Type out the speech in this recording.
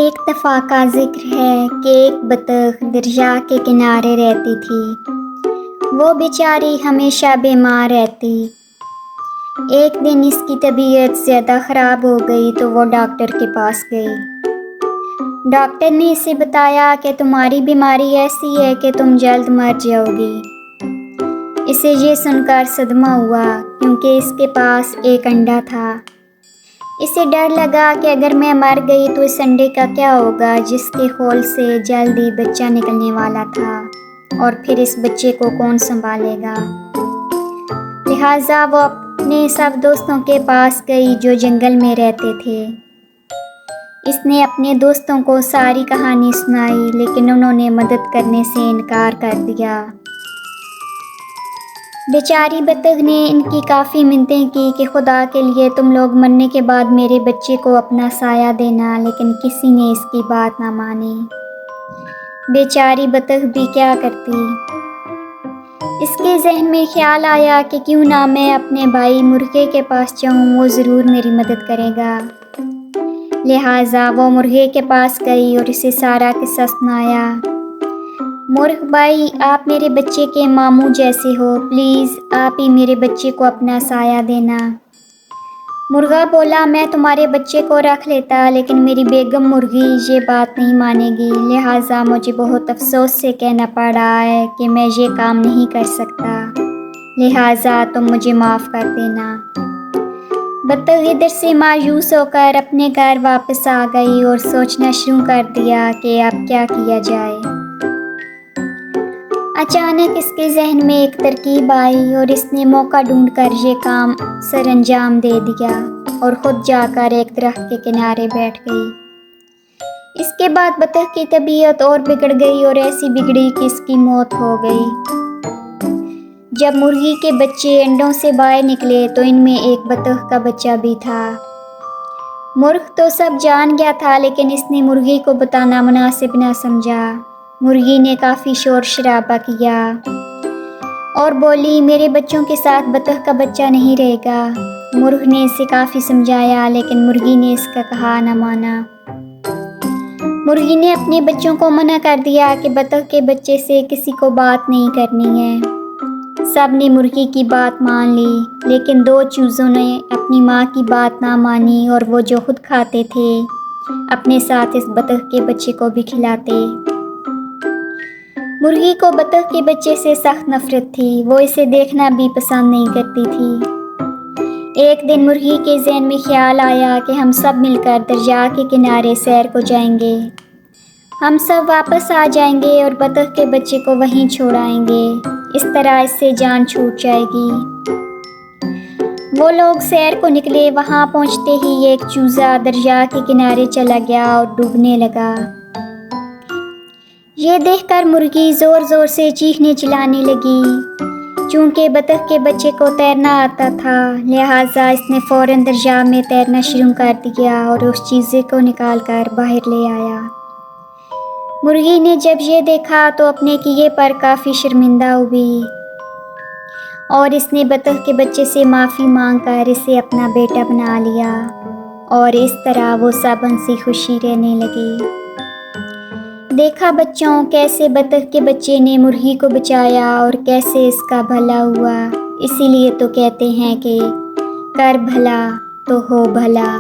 ایک دفعہ کا ذکر ہے کہ ایک بطخ دریا کے کنارے رہتی تھی۔ وہ بیچاری ہمیشہ بیمار رہتی۔ ایک دن اس کی طبیعت زیادہ خراب ہو گئی تو وہ ڈاکٹر کے پاس گئی۔ ڈاکٹر نے اسے بتایا کہ تمہاری بیماری ایسی ہے کہ تم جلد مر جاؤ گی۔ اسے یہ سن کر صدمہ ہوا کیونکہ اس کے پاس ایک انڈا تھا۔ اسے ڈر لگا کہ اگر میں مر گئی تو اس انڈے کا کیا ہوگا جس کے خول سے جلد ہی بچہ نکلنے والا تھا، اور پھر اس بچے کو کون سنبھالے گا۔ لہٰذا وہ اپنے سب دوستوں کے پاس گئی جو جنگل میں رہتے تھے۔ اس نے اپنے دوستوں کو ساری کہانی سنائی لیکن انہوں نے مدد کرنے سے انکار کر دیا۔ بیچاری بطخ نے ان کی کافی منتیں کی کہ خدا کے لیے تم لوگ مرنے کے بعد میرے بچے کو اپنا سایہ دینا، لیکن کسی نے اس کی بات نہ مانی۔ بیچاری بطخ بھی کیا کرتی۔ اس کے ذہن میں خیال آیا کہ کیوں نہ میں اپنے بھائی مرغے کے پاس جاؤں، وہ ضرور میری مدد کرے گا۔ لہٰذا وہ مرغے کے پاس گئی اور اسے سارا قصہ سنایا۔ مرغ بھائی، آپ میرے بچے کے ماموں جیسے ہو، پلیز آپ ہی میرے بچے کو اپنا سایہ دینا۔ مرغا بولا، میں تمہارے بچے کو رکھ لیتا لیکن میری بیگم مرغی یہ بات نہیں مانے گی، لہٰذا مجھے بہت افسوس سے کہنا پڑ رہا ہے کہ میں یہ کام نہیں کر سکتا، لہٰذا تم مجھے معاف کر دینا۔ بطخ ادھر سے مایوس ہو کر اپنے گھر واپس آ گئی اور سوچنا شروع کر دیا کہ اب کیا کیا جائے۔ اچانک اس کے ذہن میں ایک ترکیب آئی اور اس نے موقع ڈھونڈ کر یہ کام سر انجام دے دیا اور خود جا کر ایک درخت کے کنارے بیٹھ گئی۔ اس کے بعد بطخ کی طبیعت اور بگڑ گئی اور ایسی بگڑی کہ اس کی موت ہو گئی۔ جب مرغی کے بچے انڈوں سے باہر نکلے تو ان میں ایک بطخ کا بچہ بھی تھا۔ مرغ تو سب جان گیا تھا لیکن اس نے مرغی کو بتانا مناسب نہ سمجھا۔ مرغی نے کافی شور شرابہ کیا اور بولی، میرے بچوں کے ساتھ بطخ کا بچہ نہیں رہے گا۔ مرغ نے اسے کافی سمجھایا لیکن مرغی نے اس کا کہا نہ مانا۔ مرغی نے اپنے بچوں کو منع کر دیا کہ بطخ کے بچے سے کسی کو بات نہیں کرنی ہے۔ سب نے مرغی کی بات مان لی لیکن دو چوزوں نے اپنی ماں کی بات نہ مانی اور وہ جو خود کھاتے تھے اپنے ساتھ اس بطخ کے بچے کو بھی کھلاتے۔ مرغی کو بطخ کے بچے سے سخت نفرت تھی، وہ اسے دیکھنا بھی پسند نہیں کرتی تھی۔ ایک دن مرغی کے ذہن میں خیال آیا کہ ہم سب مل کر دریا کے کنارے سیر کو جائیں گے۔ ہم سب واپس آ جائیں گے اور بطخ کے بچے کو وہیں چھوڑ آئیں گے، اس طرح اس سے جان چھوٹ جائے گی۔ وہ لوگ سیر کو نکلے، وہاں پہنچتے ہی ایک چوزا دریا کے کنارے چلا گیا اور ڈوبنے لگا۔ یہ دیکھ کر مرغی زور زور سے چیخنے چلانے لگی۔ چونکہ بطخ کے بچے کو تیرنا آتا تھا لہٰذا اس نے فوراً دریا میں تیرنا شروع کر دیا اور اس چیزے کو نکال کر باہر لے آیا۔ مرغی نے جب یہ دیکھا تو اپنے کیے پر کافی شرمندہ ہوئی اور اس نے بطخ کے بچے سے معافی مانگ کر اسے اپنا بیٹا بنا لیا، اور اس طرح وہ سب ہنسی خوشی رہنے لگے۔ دیکھا بچوں، کیسے بطخ کے بچے نے مرغی کو بچایا اور کیسے اس کا بھلا ہوا۔ اسی لیے تو کہتے ہیں کہ کر بھلا تو ہو بھلا۔